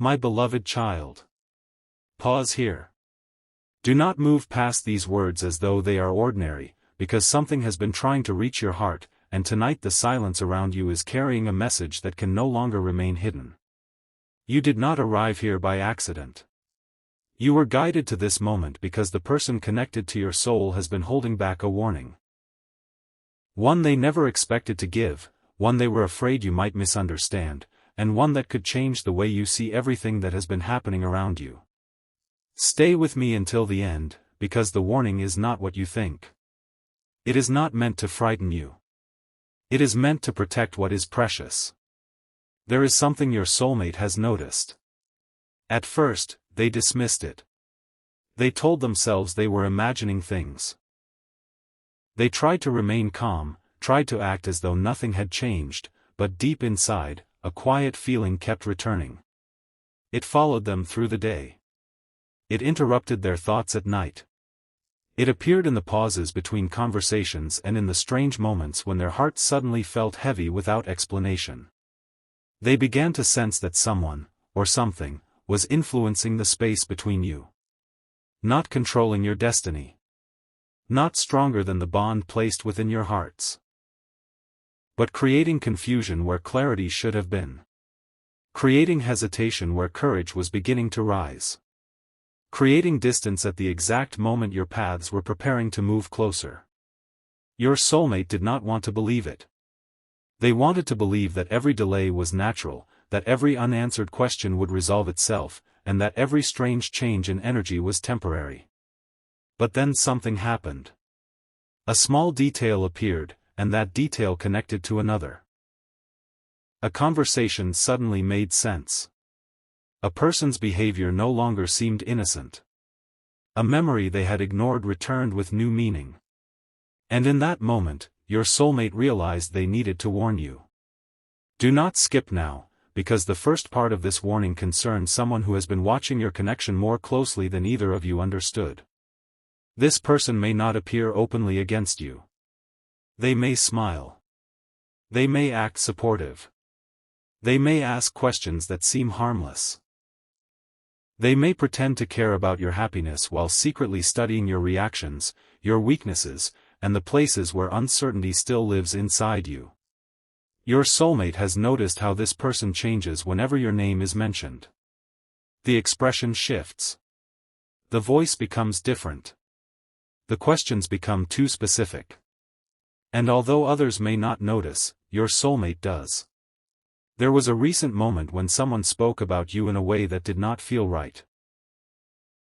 My beloved child. Pause here. Do not move past these words as though they are ordinary, because something has been trying to reach your heart, and tonight the silence around you is carrying a message that can no longer remain hidden. You did not arrive here by accident. You were guided to this moment because the person connected to your soul has been holding back a warning. One they never expected to give, one they were afraid you might misunderstand, and one that could change the way you see everything that has been happening around you. Stay with me until the end, because the warning is not what you think. It is not meant to frighten you. It is meant to protect what is precious. There is something your soulmate has noticed. At first, they dismissed it. They told themselves they were imagining things. They tried to remain calm, tried to act as though nothing had changed, but deep inside, a quiet feeling kept returning. It followed them through the day. It interrupted their thoughts at night. It appeared in the pauses between conversations and in the strange moments when their hearts suddenly felt heavy without explanation. They began to sense that someone, or something, was influencing the space between you. Not controlling your destiny. Not stronger than the bond placed within your hearts. But creating confusion where clarity should have been. Creating hesitation where courage was beginning to rise. Creating distance at the exact moment your paths were preparing to move closer. Your soulmate did not want to believe it. They wanted to believe that every delay was natural, that every unanswered question would resolve itself, and that every strange change in energy was temporary. But then something happened. A small detail appeared, and that detail connected to another. A conversation suddenly made sense. A person's behavior no longer seemed innocent. A memory they had ignored returned with new meaning. And in that moment, your soulmate realized they needed to warn you. Do not skip now, because the first part of this warning concerns someone who has been watching your connection more closely than either of you understood. This person may not appear openly against you. They may smile. They may act supportive. They may ask questions that seem harmless. They may pretend to care about your happiness while secretly studying your reactions, your weaknesses, and the places where uncertainty still lives inside you. Your soulmate has noticed how this person changes whenever your name is mentioned. The expression shifts. The voice becomes different. The questions become too specific. And although others may not notice, your soulmate does. There was a recent moment when someone spoke about you in a way that did not feel right.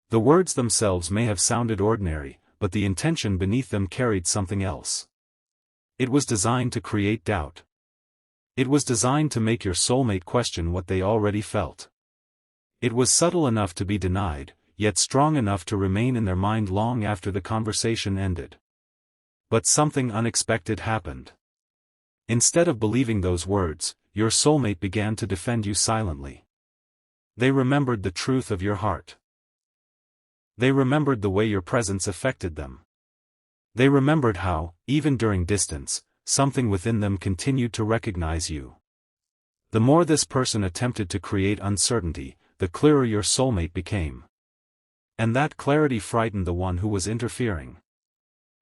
The words themselves may have sounded ordinary, but the intention beneath them carried something else. It was designed to create doubt. It was designed to make your soulmate question what they already felt. It was subtle enough to be denied, yet strong enough to remain in their mind long after the conversation ended. But something unexpected happened. Instead of believing those words, your soulmate began to defend you silently. They remembered the truth of your heart. They remembered the way your presence affected them. They remembered how, even during distance, something within them continued to recognize you. The more this person attempted to create uncertainty, the clearer your soulmate became. And that clarity frightened the one who was interfering.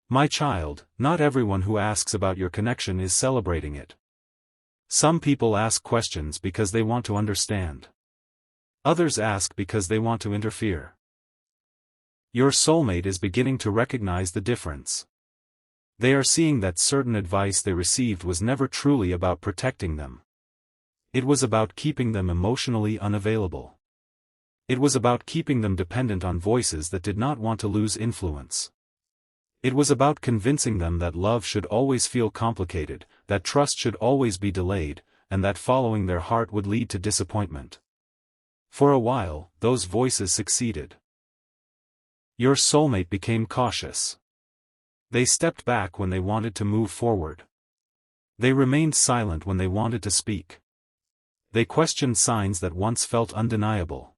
My child, not everyone who asks about your connection is celebrating it. Some people ask questions because they want to understand. Others ask because they want to interfere. Your soulmate is beginning to recognize the difference. They are seeing that certain advice they received was never truly about protecting them. It was about keeping them emotionally unavailable. It was about keeping them dependent on voices that did not want to lose influence. It was about convincing them that love should always feel complicated, that trust should always be delayed, and that following their heart would lead to disappointment. For a while, those voices succeeded. Your soulmate became cautious. They stepped back when they wanted to move forward. They remained silent when they wanted to speak. They questioned signs that once felt undeniable.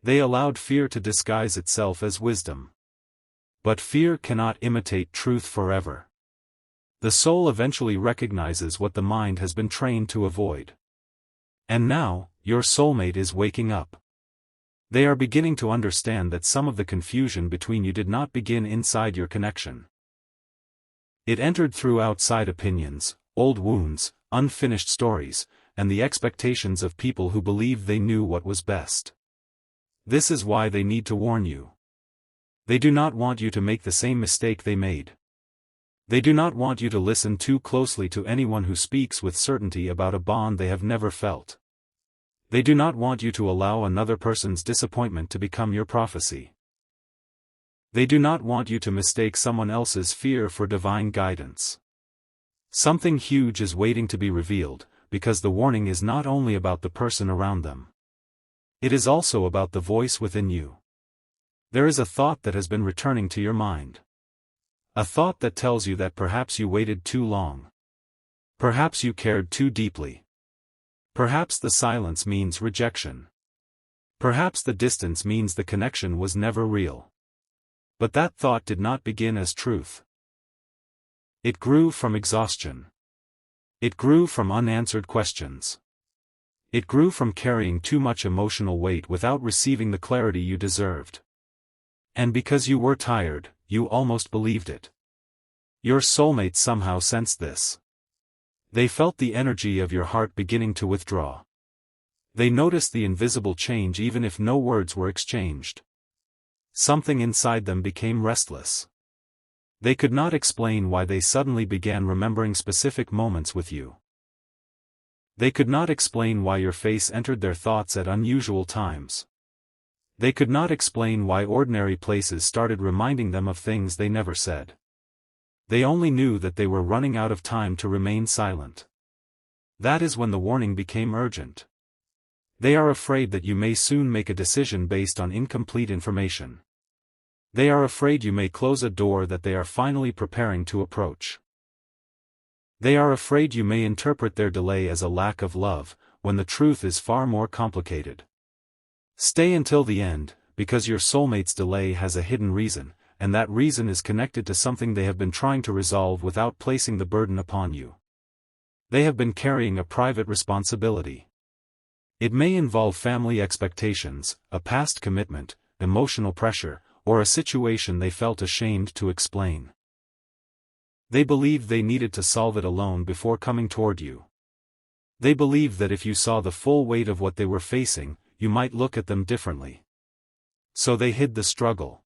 They allowed fear to disguise itself as wisdom. But fear cannot imitate truth forever. The soul eventually recognizes what the mind has been trained to avoid. And now, your soulmate is waking up. They are beginning to understand that some of the confusion between you did not begin inside your connection. It entered through outside opinions, old wounds, unfinished stories, and the expectations of people who believed they knew what was best. This is why they need to warn you. They do not want you to make the same mistake they made. They do not want you to listen too closely to anyone who speaks with certainty about a bond they have never felt. They do not want you to allow another person's disappointment to become your prophecy. They do not want you to mistake someone else's fear for divine guidance. Something huge is waiting to be revealed, because the warning is not only about the person around them. It is also about the voice within you. There is a thought that has been returning to your mind. A thought that tells you that perhaps you waited too long. Perhaps you cared too deeply. Perhaps the silence means rejection. Perhaps the distance means the connection was never real. But that thought did not begin as truth. It grew from exhaustion. It grew from unanswered questions. It grew from carrying too much emotional weight without receiving the clarity you deserved. And because you were tired, you almost believed it. Your soulmate somehow sensed this. They felt the energy of your heart beginning to withdraw. They noticed the invisible change even if no words were exchanged. Something inside them became restless. They could not explain why they suddenly began remembering specific moments with you. They could not explain why your face entered their thoughts at unusual times. They could not explain why ordinary places started reminding them of things they never said. They only knew that they were running out of time to remain silent. That is when the warning became urgent. They are afraid that you may soon make a decision based on incomplete information. They are afraid you may close a door that they are finally preparing to approach. They are afraid you may interpret their delay as a lack of love, when the truth is far more complicated. Stay until the end, because your soulmate's delay has a hidden reason, and that reason is connected to something they have been trying to resolve without placing the burden upon you. They have been carrying a private responsibility. It may involve family expectations, a past commitment, emotional pressure, or a situation they felt ashamed to explain. They believed they needed to solve it alone before coming toward you. They believed that if you saw the full weight of what they were facing, you might look at them differently. So they hid the struggle.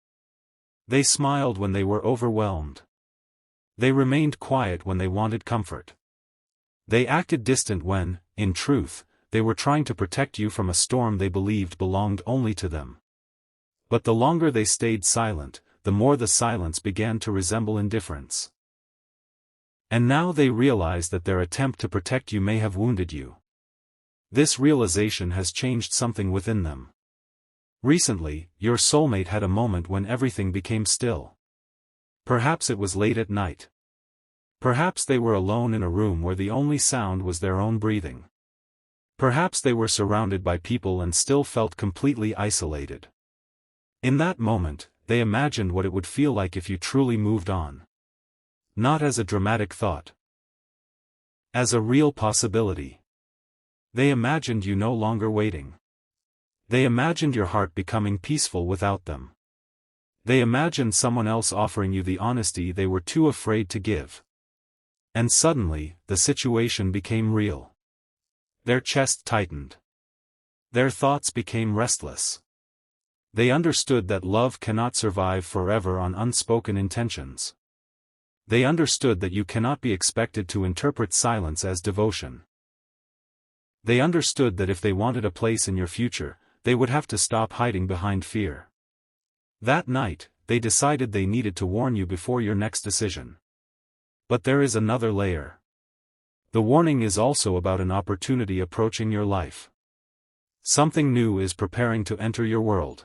They smiled when they were overwhelmed. They remained quiet when they wanted comfort. They acted distant when, in truth, they were trying to protect you from a storm they believed belonged only to them. But the longer they stayed silent, the more the silence began to resemble indifference. And now they realize that their attempt to protect you may have wounded you. This realization has changed something within them. Recently, your soulmate had a moment when everything became still. Perhaps it was late at night. Perhaps they were alone in a room where the only sound was their own breathing. Perhaps they were surrounded by people and still felt completely isolated. In that moment, they imagined what it would feel like if you truly moved on. Not as a dramatic thought. As a real possibility. They imagined you no longer waiting. They imagined your heart becoming peaceful without them. They imagined someone else offering you the honesty they were too afraid to give. And suddenly, the situation became real. Their chest tightened. Their thoughts became restless. They understood that love cannot survive forever on unspoken intentions. They understood that you cannot be expected to interpret silence as devotion. They understood that if they wanted a place in your future, they would have to stop hiding behind fear. That night, they decided they needed to warn you before your next decision. But there is another layer. The warning is also about an opportunity approaching your life. Something new is preparing to enter your world.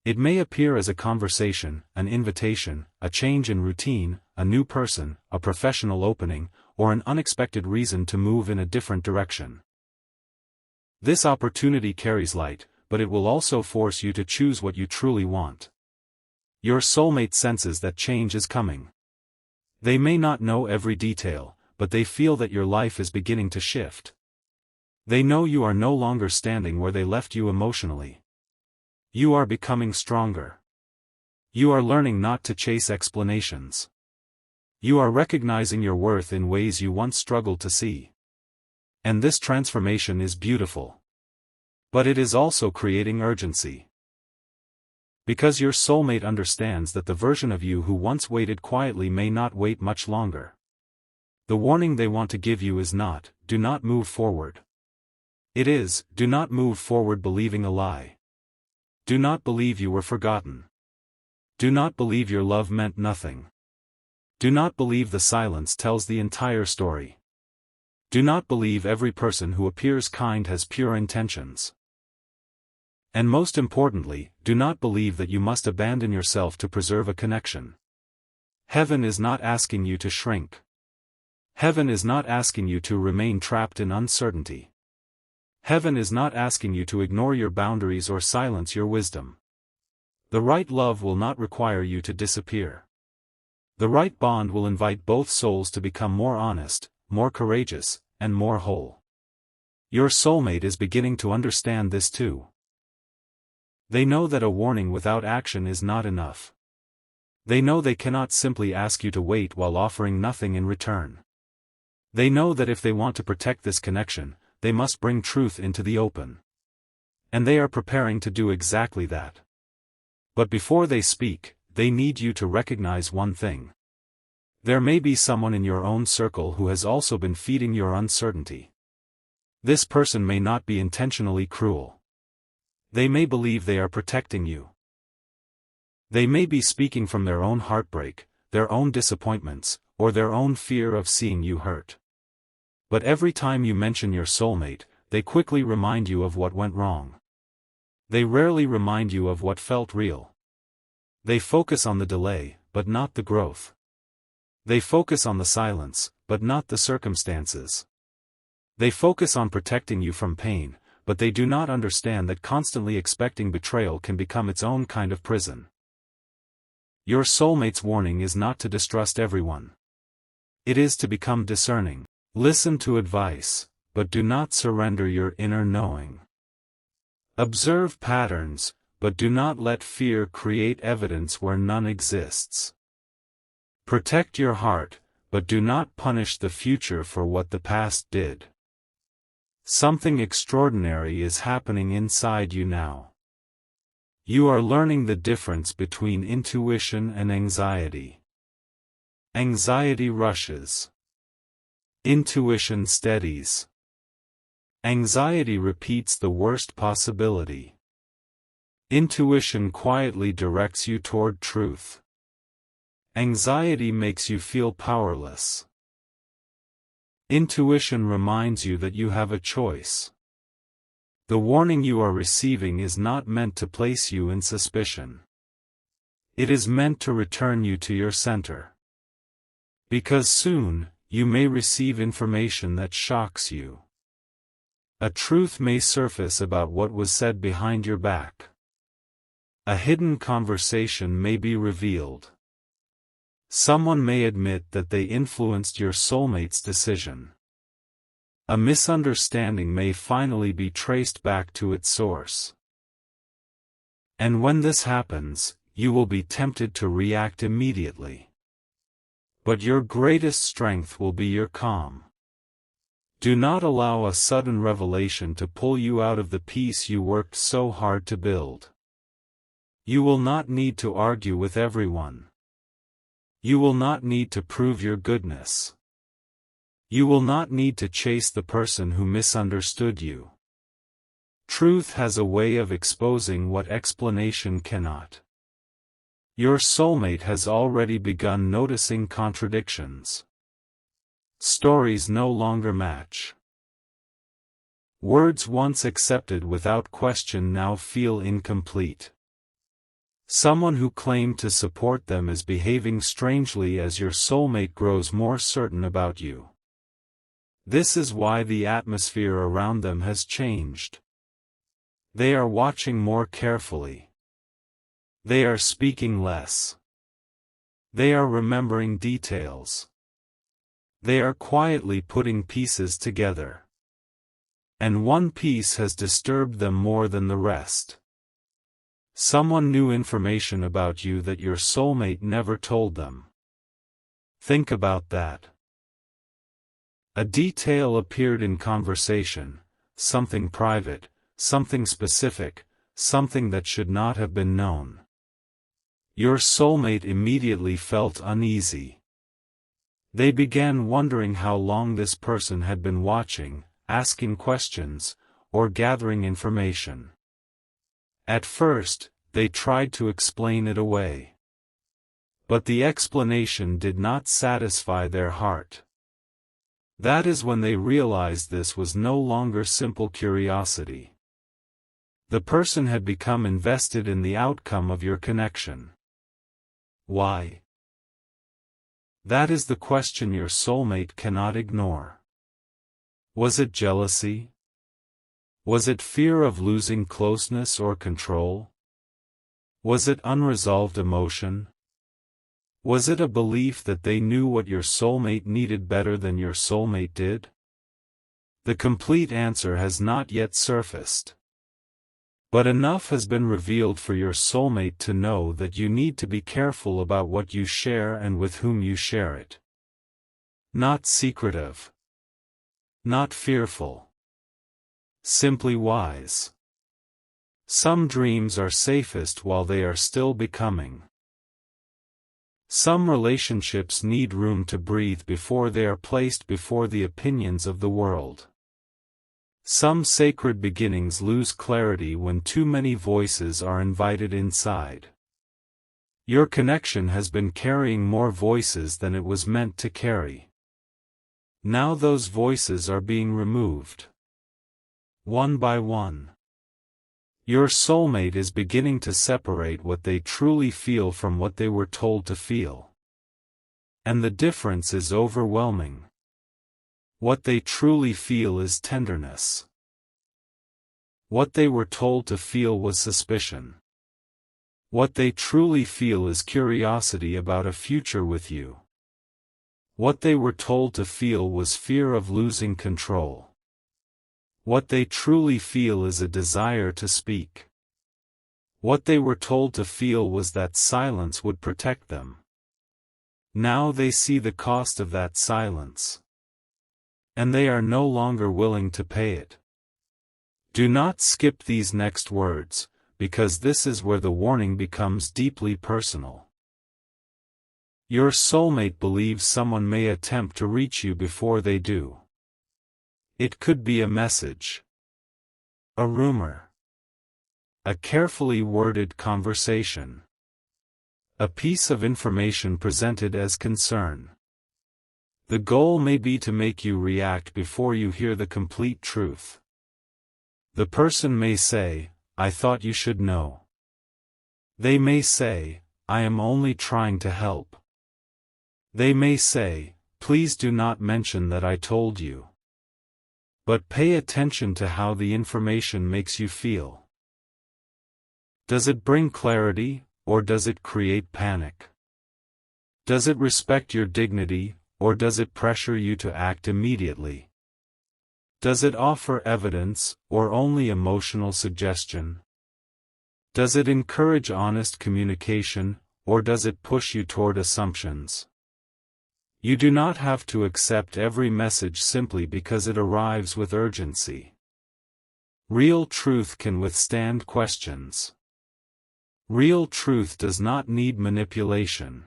It may appear as a conversation, an invitation, a change in routine, a new person, a professional opening, or an unexpected reason to move in a different direction. This opportunity carries light, but it will also force you to choose what you truly want. Your soulmate senses that change is coming. They may not know every detail, but they feel that your life is beginning to shift. They know you are no longer standing where they left you emotionally. You are becoming stronger. You are learning not to chase explanations. You are recognizing your worth in ways you once struggled to see. And this transformation is beautiful. But it is also creating urgency. Because your soulmate understands that the version of you who once waited quietly may not wait much longer. The warning they want to give you is not, do not move forward. It is, do not move forward believing a lie. Do not believe you were forgotten. Do not believe your love meant nothing. Do not believe the silence tells the entire story. Do not believe every person who appears kind has pure intentions. And most importantly, do not believe that you must abandon yourself to preserve a connection. Heaven is not asking you to shrink. Heaven is not asking you to remain trapped in uncertainty. Heaven is not asking you to ignore your boundaries or silence your wisdom. The right love will not require you to disappear. The right bond will invite both souls to become more honest, more courageous, and more whole. Your soulmate is beginning to understand this too. They know that a warning without action is not enough. They know they cannot simply ask you to wait while offering nothing in return. They know that if they want to protect this connection, they must bring truth into the open. And they are preparing to do exactly that. But before they speak, they need you to recognize one thing. There may be someone in your own circle who has also been feeding your uncertainty. This person may not be intentionally cruel. They may believe they are protecting you. They may be speaking from their own heartbreak, their own disappointments, or their own fear of seeing you hurt. But every time you mention your soulmate, they quickly remind you of what went wrong. They rarely remind you of what felt real. They focus on the delay, but not the growth. They focus on the silence, but not the circumstances. They focus on protecting you from pain, but they do not understand that constantly expecting betrayal can become its own kind of prison. Your soulmate's warning is not to distrust everyone. It is to become discerning. Listen to advice, but do not surrender your inner knowing. Observe patterns, but do not let fear create evidence where none exists. Protect your heart, but do not punish the future for what the past did. Something extraordinary is happening inside you now. You are learning the difference between intuition and anxiety. Anxiety rushes. Intuition steadies. Anxiety repeats the worst possibility. Intuition quietly directs you toward truth. Anxiety makes you feel powerless. Intuition reminds you that you have a choice. The warning you are receiving is not meant to place you in suspicion. It is meant to return you to your center. Because soon, you may receive information that shocks you. A truth may surface about what was said behind your back. A hidden conversation may be revealed. Someone may admit that they influenced your soulmate's decision. A misunderstanding may finally be traced back to its source. And when this happens, you will be tempted to react immediately. But your greatest strength will be your calm. Do not allow a sudden revelation to pull you out of the peace you worked so hard to build. You will not need to argue with everyone. You will not need to prove your goodness. You will not need to chase the person who misunderstood you. Truth has a way of exposing what explanation cannot. Your soulmate has already begun noticing contradictions. Stories no longer match. Words once accepted without question now feel incomplete. Someone who claimed to support them is behaving strangely as your soulmate grows more certain about you. This is why the atmosphere around them has changed. They are watching more carefully. They are speaking less. They are remembering details. They are quietly putting pieces together. And one piece has disturbed them more than the rest. Someone knew information about you that your soulmate never told them. Think about that. A detail appeared in conversation, something private, something specific, something that should not have been known. Your soulmate immediately felt uneasy. They began wondering how long this person had been watching, asking questions, or gathering information. At first, they tried to explain it away. But the explanation did not satisfy their heart. That is when they realized this was no longer simple curiosity. The person had become invested in the outcome of your connection. Why? That is the question your soulmate cannot ignore. Was it jealousy? Was it fear of losing closeness or control? Was it unresolved emotion? Was it a belief that they knew what your soulmate needed better than your soulmate did? The complete answer has not yet surfaced. But enough has been revealed for your soulmate to know that you need to be careful about what you share and with whom you share it. Not secretive. Not fearful. Simply wise. Some dreams are safest while they are still becoming. Some relationships need room to breathe before they are placed before the opinions of the world. Some sacred beginnings lose clarity when too many voices are invited inside. Your connection has been carrying more voices than it was meant to carry. Now those voices are being removed. One by one. Your soulmate is beginning to separate what they truly feel from what they were told to feel. And the difference is overwhelming. What they truly feel is tenderness. What they were told to feel was suspicion. What they truly feel is curiosity about a future with you. What they were told to feel was fear of losing control. What they truly feel is a desire to speak. What they were told to feel was that silence would protect them. Now they see the cost of that silence. And they are no longer willing to pay it. Do not skip these next words, because this is where the warning becomes deeply personal. Your soulmate believes someone may attempt to reach you before they do. It could be a message, a rumor, a carefully worded conversation, a piece of information presented as concern. The goal may be to make you react before you hear the complete truth. The person may say, "I thought you should know." They may say, "I am only trying to help." They may say, "Please do not mention that I told you." But pay attention to how the information makes you feel. Does it bring clarity, or does it create panic? Does it respect your dignity, or does it pressure you to act immediately? Does it offer evidence, or only emotional suggestion? Does it encourage honest communication, or does it push you toward assumptions? You do not have to accept every message simply because it arrives with urgency. Real truth can withstand questions. Real truth does not need manipulation.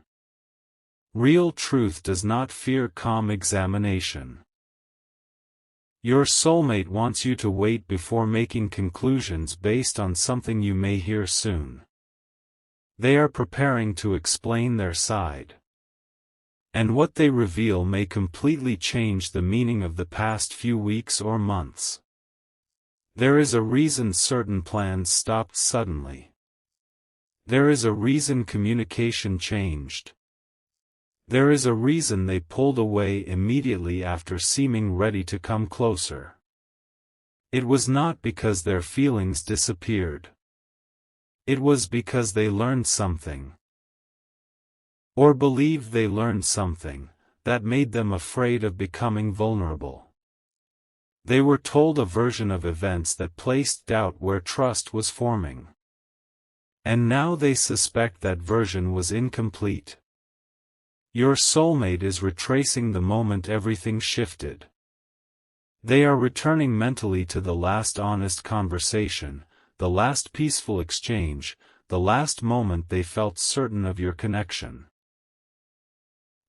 Real truth does not fear calm examination. Your soulmate wants you to wait before making conclusions based on something you may hear soon. They are preparing to explain their side. And what they reveal may completely change the meaning of the past few weeks or months. There is a reason certain plans stopped suddenly. There is a reason communication changed. There is a reason they pulled away immediately after seeming ready to come closer. It was not because their feelings disappeared. It was because they learned something. Or believed they learned something, that made them afraid of becoming vulnerable. They were told a version of events that placed doubt where trust was forming. And now they suspect that version was incomplete. Your soulmate is retracing the moment everything shifted. They are returning mentally to the last honest conversation, the last peaceful exchange, the last moment they felt certain of your connection.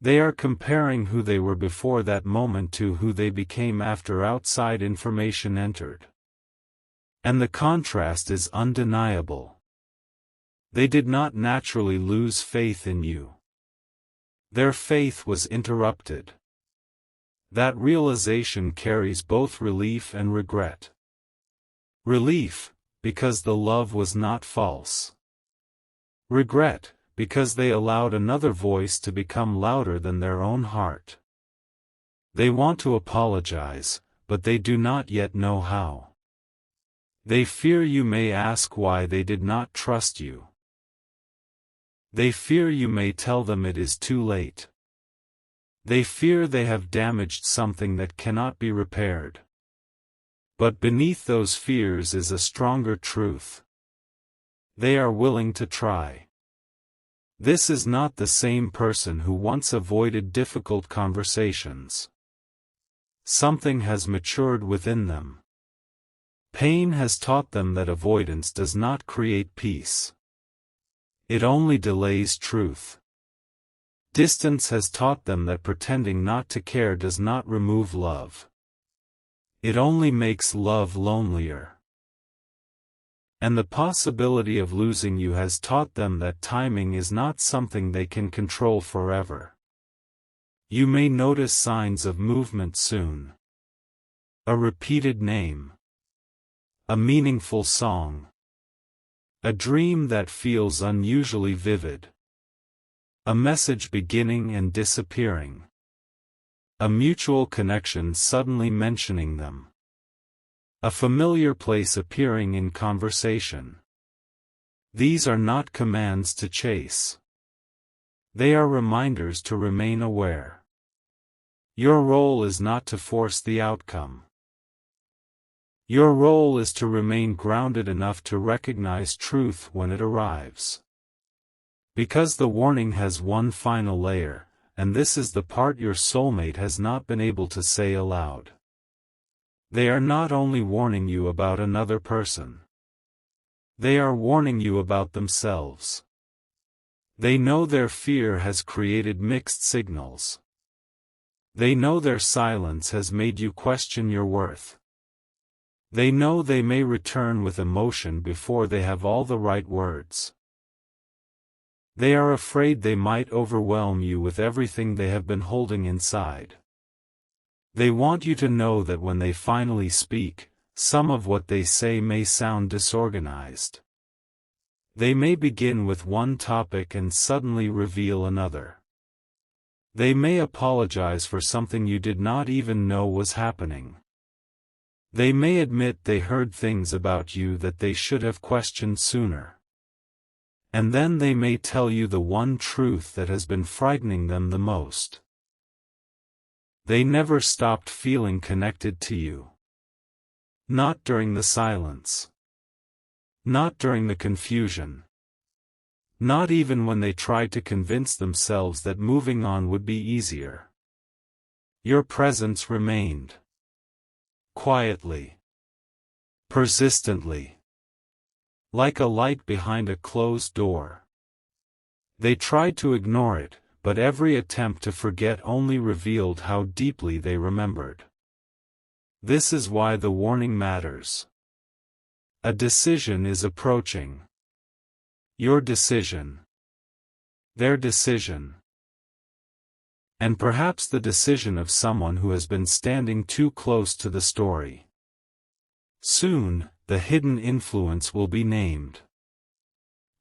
They are comparing who they were before that moment to who they became after outside information entered. And the contrast is undeniable. They did not naturally lose faith in you. Their faith was interrupted. That realization carries both relief and regret. Relief, because the love was not false. Regret, because they allowed another voice to become louder than their own heart. They want to apologize, but they do not yet know how. They fear you may ask why they did not trust you. They fear you may tell them it is too late. They fear they have damaged something that cannot be repaired. But beneath those fears is a stronger truth. They are willing to try. This is not the same person who once avoided difficult conversations. Something has matured within them. Pain has taught them that avoidance does not create peace. It only delays truth. Distance has taught them that pretending not to care does not remove love. It only makes love lonelier. And the possibility of losing you has taught them that timing is not something they can control forever. You may notice signs of movement soon. A repeated name. A meaningful song. A dream that feels unusually vivid. A message beginning and disappearing. A mutual connection suddenly mentioning them. A familiar place appearing in conversation. These are not commands to chase. They are reminders to remain aware. Your role is not to force the outcome. Your role is to remain grounded enough to recognize truth when it arrives. Because the warning has one final layer, and this is the part your soulmate has not been able to say aloud. They are not only warning you about another person. They are warning you about themselves. They know their fear has created mixed signals. They know their silence has made you question your worth. They know they may return with emotion before they have all the right words. They are afraid they might overwhelm you with everything they have been holding inside. They want you to know that when they finally speak, some of what they say may sound disorganized. They may begin with one topic and suddenly reveal another. They may apologize for something you did not even know was happening. They may admit they heard things about you that they should have questioned sooner. And then they may tell you the one truth that has been frightening them the most. They never stopped feeling connected to you. Not during the silence. Not during the confusion. Not even when they tried to convince themselves that moving on would be easier. Your presence remained. Quietly. Persistently. Like a light behind a closed door. They tried to ignore it, but every attempt to forget only revealed how deeply they remembered. This is why the warning matters. A decision is approaching. Your decision. Their decision. And perhaps the decision of someone who has been standing too close to the story. Soon, the hidden influence will be named.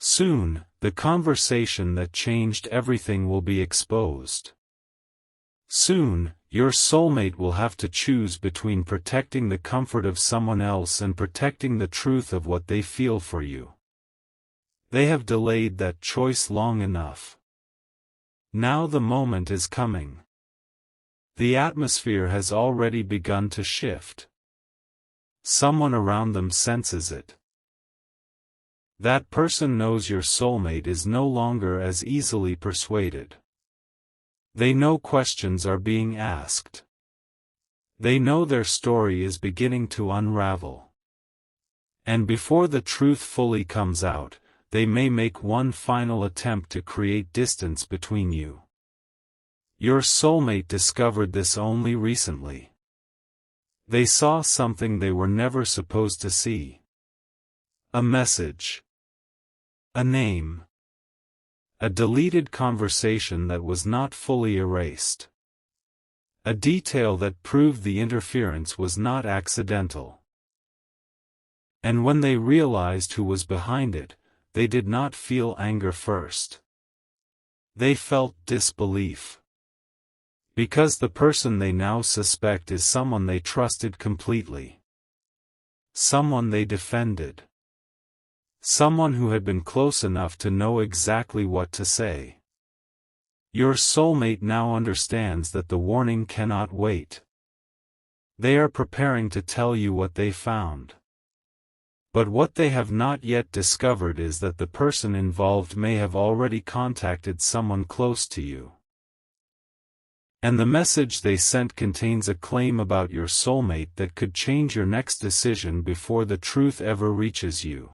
Soon, the conversation that changed everything will be exposed. Soon, your soulmate will have to choose between protecting the comfort of someone else and protecting the truth of what they feel for you. They have delayed that choice long enough. Now the moment is coming. The atmosphere has already begun to shift. Someone around them senses it. That person knows your soulmate is no longer as easily persuaded. They know questions are being asked. They know their story is beginning to unravel. And before the truth fully comes out, they may make one final attempt to create distance between you. Your soulmate discovered this only recently. They saw something they were never supposed to see. A message. A name. A deleted conversation that was not fully erased. A detail that proved the interference was not accidental. And when they realized who was behind it, they did not feel anger first. They felt disbelief. Because the person they now suspect is someone they trusted completely. Someone they defended. Someone who had been close enough to know exactly what to say. Your soulmate now understands that the warning cannot wait. They are preparing to tell you what they found. But what they have not yet discovered is that the person involved may have already contacted someone close to you. And the message they sent contains a claim about your soulmate that could change your next decision before the truth ever reaches you.